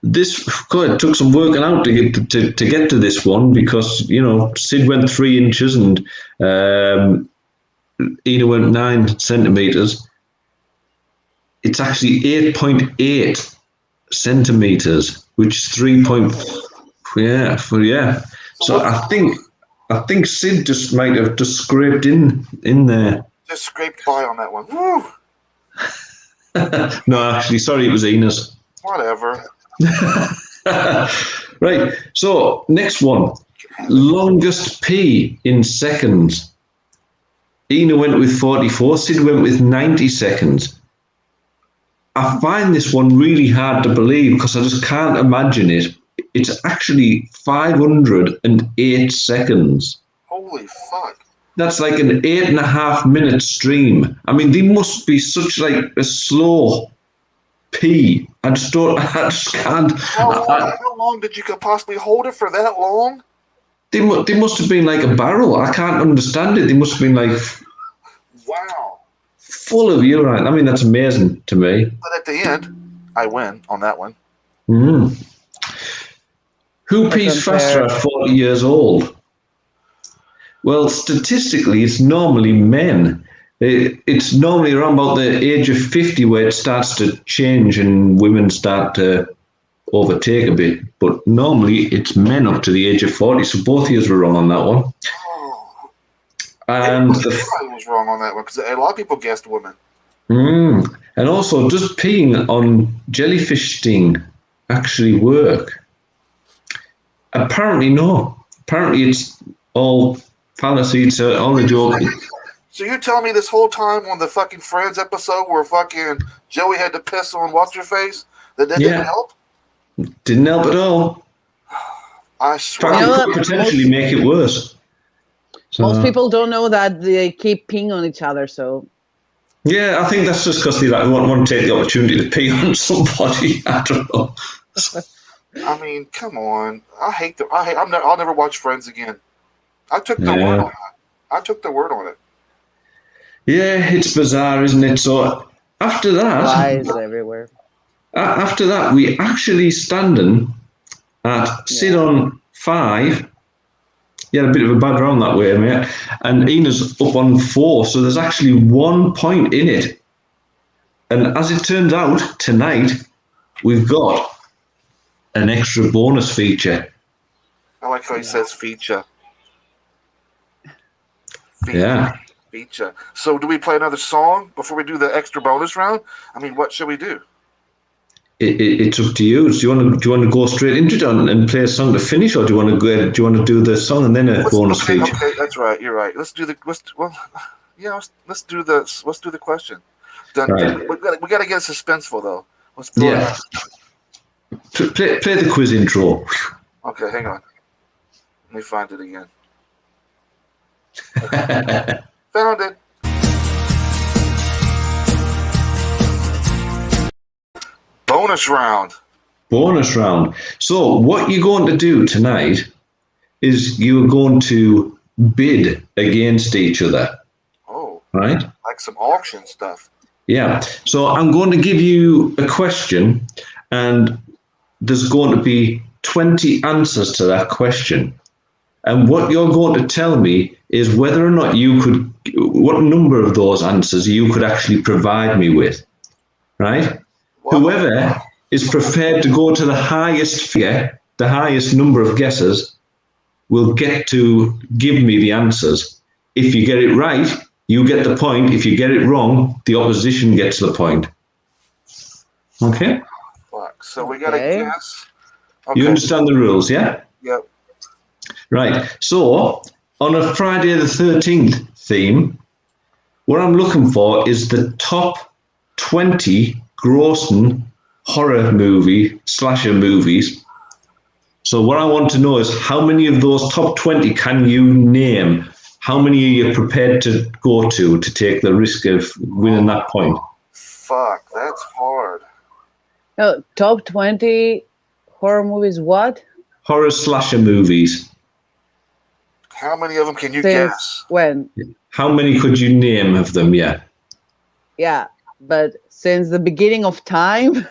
This took some working out to get to this one because, Sid went 3 inches and Ina went 9 centimeters. It's actually 8.8 centimeters, which is 3. Yeah. So I think Sid just might have just scraped in there. Just scraped by on that one. Woo! No, actually, sorry, it was Ina's. Whatever. Right, so next one. Longest pee in seconds. Ina went with 44, Sid went with 90 seconds. I find this one really hard to believe because I just can't imagine it. It's actually 508 seconds. Holy fuck. That's like an 8.5 minute stream. I mean, they must be such like a slow pee. I just can't. How long did you could possibly hold it for that long? They must have been like a barrel. I can't understand it. They must have been like, wow, full of urine. I mean, that's amazing to me. But at the end, I win on that one. Who pees faster at 40 years old? Well, statistically, it's normally men. It's normally around about the age of 50 where it starts to change and women start to overtake a bit. But normally, it's men up to the age of 40. So both of you were wrong on that one. Oh. And everybody was wrong on that one because a lot of people guessed women. And also, does peeing on jellyfish sting actually work? Apparently, no. Apparently, it's all fallacy. It's all a joke. So you're telling me this whole time on the fucking Friends episode where fucking Joey had to piss on what's-her-face, that didn't help? Didn't help at all. I swear. It could potentially make it worse. So, most people don't know that they keep peeing on each other, so... Yeah, I think that's just because they want to take the opportunity to pee on somebody. I don't know. I mean, come on. I'll never watch Friends again. I took the word on that. I took the word on it. Yeah, it's bizarre, isn't it? So after that, lies everywhere. After that, we actually standing at Sid on 5. You had a bit of a bad round that way, mate. And Ina's up on 4, so there's actually 1 point in it. And as it turns out, tonight we've got an extra bonus feature. I like how he says feature. Yeah. Feature. So do we play another song before we do the extra bonus round? I mean, what should we do? It's up to you. Do you want to go straight into it and play a song to finish, or do you want to do the song and then a bonus feature? Okay, that's right. You're right. Let's do the question. Right. We got to get suspenseful though. Let's play the quiz intro. Okay, hang on. Let me find it again. Found it. Bonus round. Bonus round. So what you're going to do tonight is you're going to bid against each other. Oh. Right? Like some auction stuff. Yeah. So I'm going to give you a question, and there's going to be 20 answers to that question. And what you're going to tell me is whether or not what number of those answers you could actually provide me with. Right? What? Whoever is prepared to go to the highest figure, the highest number of guesses, will get to give me the answers. If you get it right, you get the point. If you get it wrong, the opposition gets the point. Okay? Fuck. So we got to guess. Okay. You understand the rules, yeah? Yep. Right. So, on a Friday the 13th theme, what I'm looking for is the top 20 grossing horror slasher movies. So what I want to know is how many of those top 20 can you name? How many are you prepared to go to take the risk of winning that point? Fuck, that's hard. No, top 20 horror movies, what? Horror slasher movies. How many of them can you Since guess? when? How many could you name of them? Yeah. Yeah, but since the beginning of time.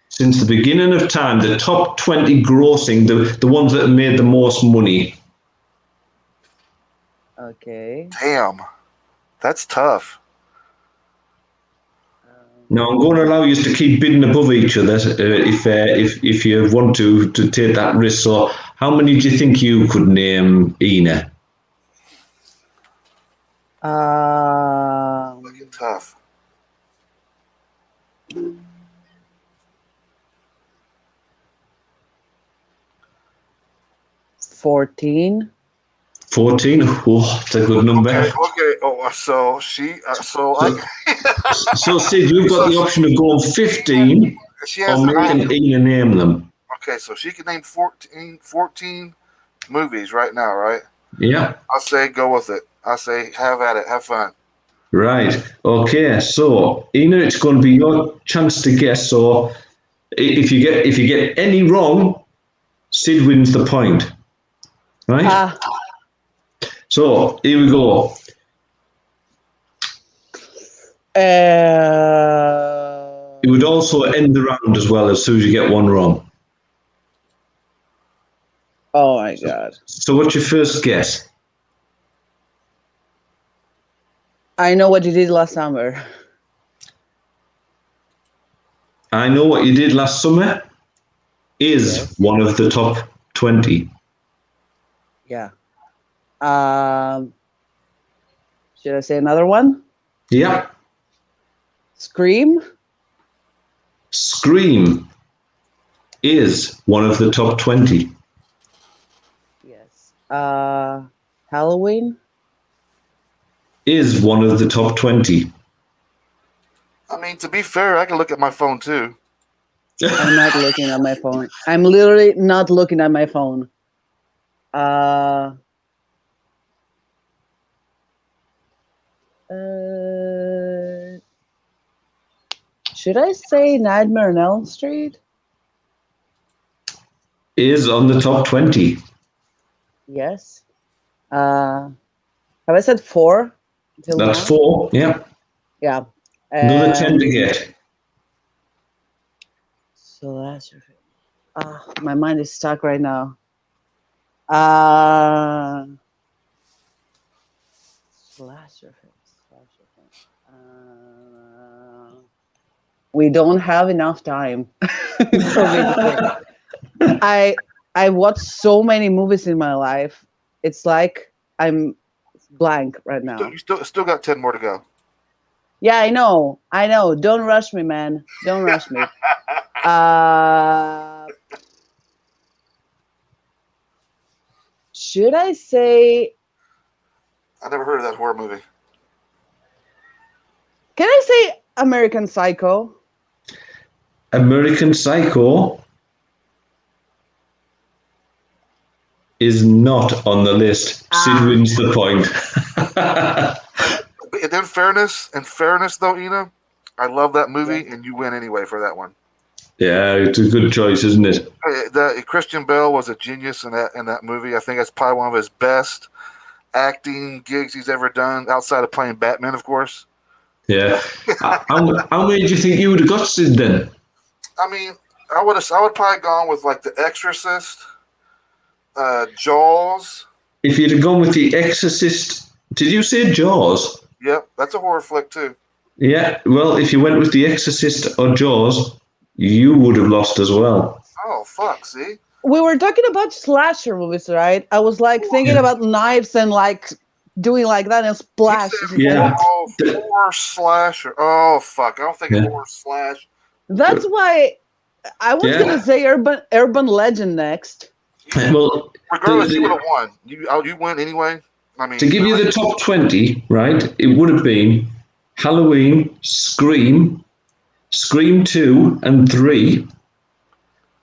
Since the beginning of time, the top 20 grossing, the ones that have made the most money. Okay. Damn, that's tough. Now I'm going to allow you to keep bidding above each other if you want to take that risk. So, how many do you think you could name, Ina? Fucking tough. $14. 14. Oh, that's a good number. Okay. Oh, so So, Sid, you've got the option of going 15 she has or making Ina name them. Okay, so she can name 14 movies right now, right? Yeah. I say go with it. I say have at it, have fun. Right. Okay. So, Ina, it's going to be your chance to guess. So, if you get any wrong, Sid wins the point. Right. So here we go. It would also end the round as well as soon as you get one wrong. Oh my God. So what's your first guess? I know what you did last summer. I Know What You Did Last Summer is one of the top 20. Yeah. Should I say another one? Yeah. Scream? Scream is one of the top 20. Yes. Halloween? Is one of the top 20. I mean, to be fair, I can look at my phone too. I'm not looking at my phone. I'm literally not looking at my phone. Should I say Nightmare on Elm Street? Is on the top 20. Yes. Have I said 4? That's now? 4. Yeah. Yeah. Another 10 to get. So that's my mind is stuck right now. Slasher film. We don't have enough time. I watched so many movies in my life. It's like I'm blank right now. You still got 10 more to go. Yeah, I know. Don't rush me, man. Don't rush me. Should I say? I never heard of that horror movie. Can I say American Psycho? American Psycho is not on the list. Sid wins the point. And in fairness though, Ina, I love that movie, and you win anyway for that one. Yeah, it's a good choice, isn't it? Christian Bale was a genius in that movie. I think that's probably one of his best acting gigs he's ever done, outside of playing Batman, of course. Yeah. How many do you think you would have got, Sid, then? I mean, I would probably gone with like The Exorcist, Jaws. If you'd have gone with The Exorcist, did you say Jaws? Yep, that's a horror flick too. Yeah, well, if you went with The Exorcist or Jaws, you would have lost as well. Oh, fuck, see? We were talking about slasher movies, right? I was like thinking about knives and like doing like that and splash. Yeah. Oh, horror slasher. Oh, fuck. I don't think it's horror slash. That's why I was going to say urban legend next. Well, regardless, you would have won. You win anyway. I mean, to give you the top 20, right, it would have been Halloween, Scream 2 and 3,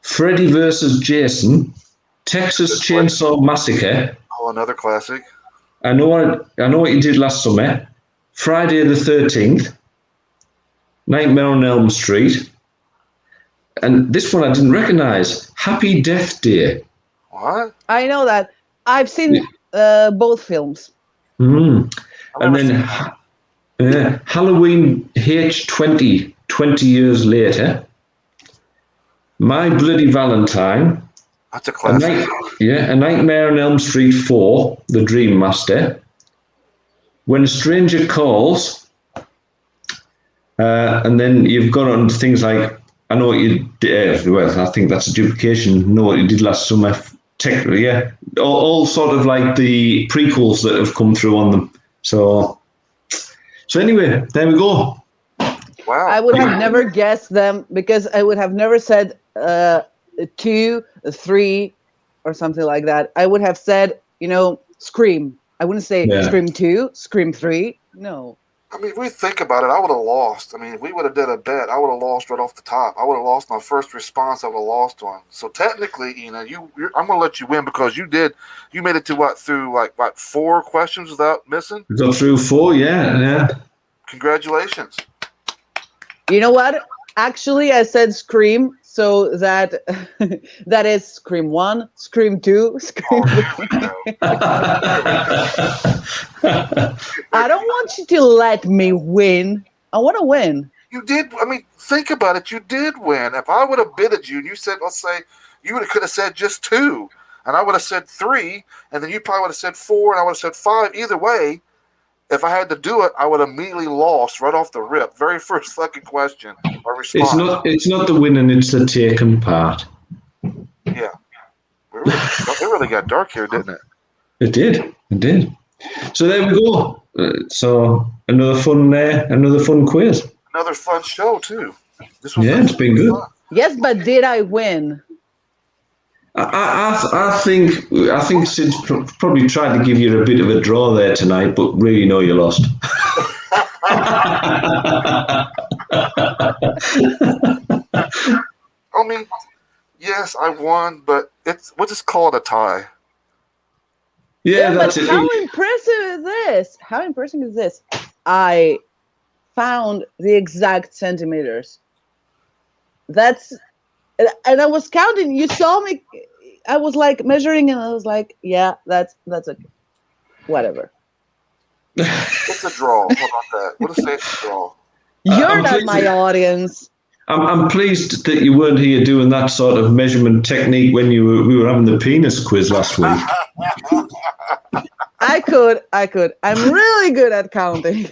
Freddy vs. Jason, Texas Chainsaw Massacre. Oh, another classic. I know what you did last summer. Friday the 13th, Nightmare on Elm Street, and this one I didn't recognize, Happy Death Day. What? I know that. I've seen both films. And then Halloween H20, 20 years later. My Bloody Valentine. That's a classic. A Nightmare on Elm Street 4, The Dream Master. When a Stranger Calls. And then you've got on things like, I know what you did. Well, I think that's a duplication. Know what you did last summer. All sort of like the prequels that have come through on them. So anyway, there we go. Wow. I would have never guessed them because I would have never said 2, 3, or something like that. I would have said, Scream. I wouldn't say Scream 2, Scream 3. No. I mean, if we think about it, I would have lost. I mean, if we would have did a bet, I would have lost right off the top. I would have lost my first response. I would have lost one. So technically, I'm going to let you win because you made it to through 4 questions without missing? Got through 4, yeah. Congratulations. You know what? Actually, I said Scream, so that is Scream 1, Scream 2, Scream 3. I don't want you to let me win. I want to win. You did. I mean, think about it. You did win. If I would have bidded you and you said, let's say, you could have said just 2, and I would have said 3, and then you probably would have said 4, and I would have said 5. Either way, if I had to do it, I would have immediately lost right off the rip. Very first fucking question or response. It's not the winning, it's the taking part. Yeah. It really got dark here, didn't it? It did. So there we go. So another fun quiz. Another fun show too. It's been good. Fun. Yes, but did I win? I think Sid's probably tried to give you a bit of a draw there tonight, but really no, you lost. I mean, yes, I won, but what's this called, a tie? Yeah, that's it. How impressive is this? I found the exact centimeters. And I was counting. You saw me. I was like measuring, and I was like, "Yeah, that's okay. Whatever." It's a draw. How about that? What to say? It's a draw. You're not my audience. I'm pleased that you weren't here doing that sort of measurement technique when we were having the penis quiz last week. I could. I'm really good at counting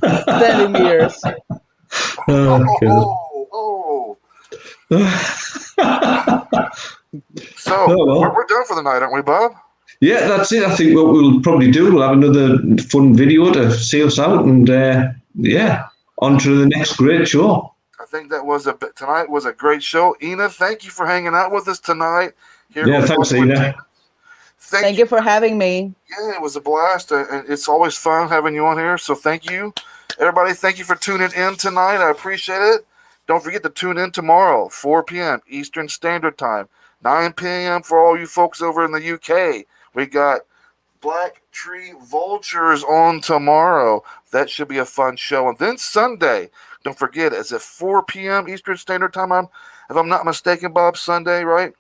centimeters. So we're done for the night, aren't we, Bob? Yeah, that's it. I think what we'll probably do, we'll have another fun video to see us out, and on to the next great show. I think tonight was a great show. Ina, thank you for hanging out with us tonight. Thanks, Ina. Thank you for having me. Yeah, it was a blast, and it's always fun having you on here. So thank you, everybody. Thank you for tuning in tonight. I appreciate it. Don't forget to tune in tomorrow, 4 p.m. Eastern Standard Time, 9 p.m. for all you folks over in the UK. We got Black Tree Vultures on tomorrow. That should be a fun show. And then Sunday, don't forget, it's at 4 p.m. Eastern Standard Time. If I'm not mistaken, Bob, Sunday, right?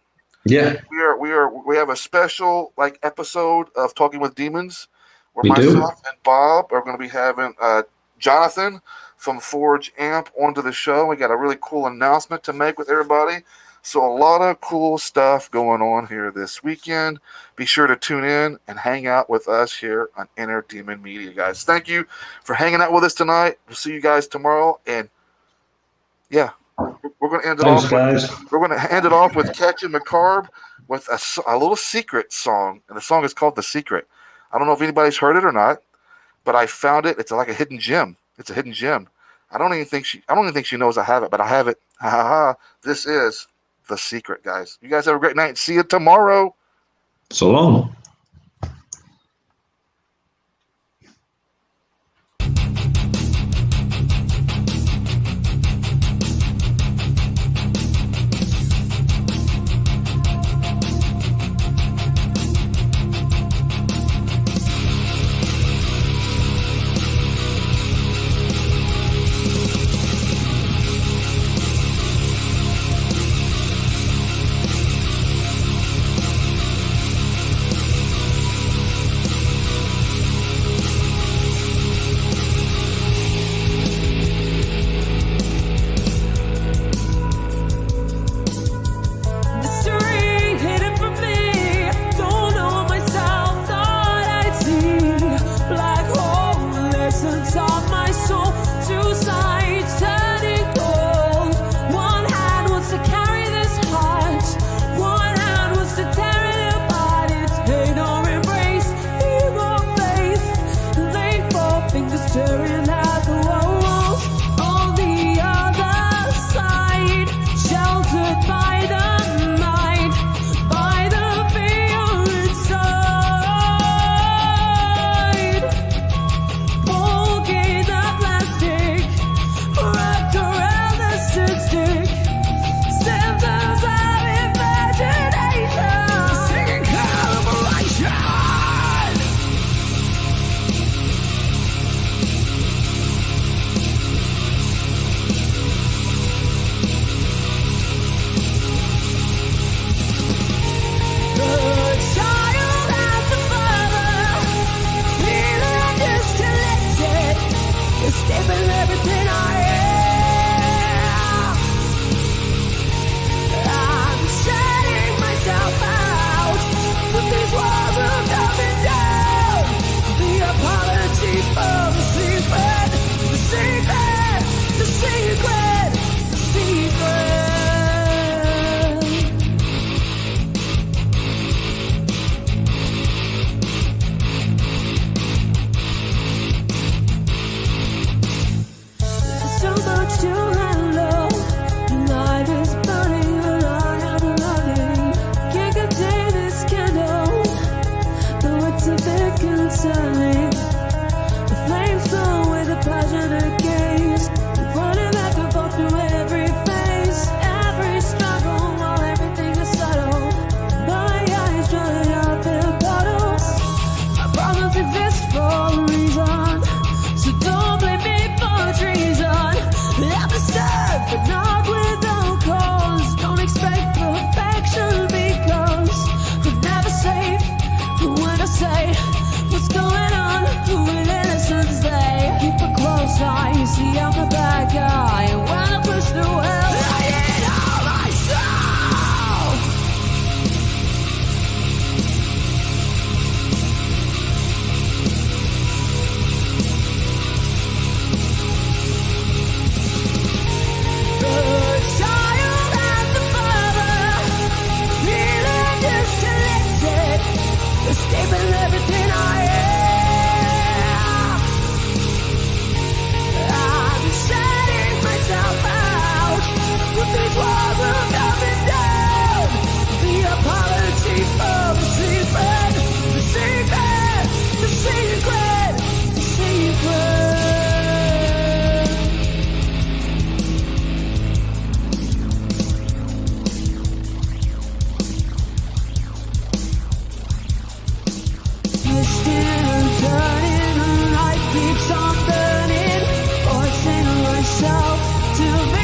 Yeah. We have a special episode of Talking with Demons where We do. myself and Bob are going to be having Jonathan from Forge Amp onto the show. We got a really cool announcement to make with everybody. So a lot of cool stuff going on here this weekend. Be sure to tune in and hang out with us here on Inner Demon Media, guys. Thank you for hanging out with us tonight. We'll see you guys tomorrow. And yeah, we're going to end it Thanks, off. guys. We're going to end it off with Catching McCarb with a little secret song, and the song is called "The Secret." I don't know if anybody's heard it or not, but I found it. It's like a hidden gem. It's a hidden gem. I don't even think she knows I have it, but I have it. Ha ha ha! This is The Secret, guys. You guys have a great night. See you tomorrow. So long. So show.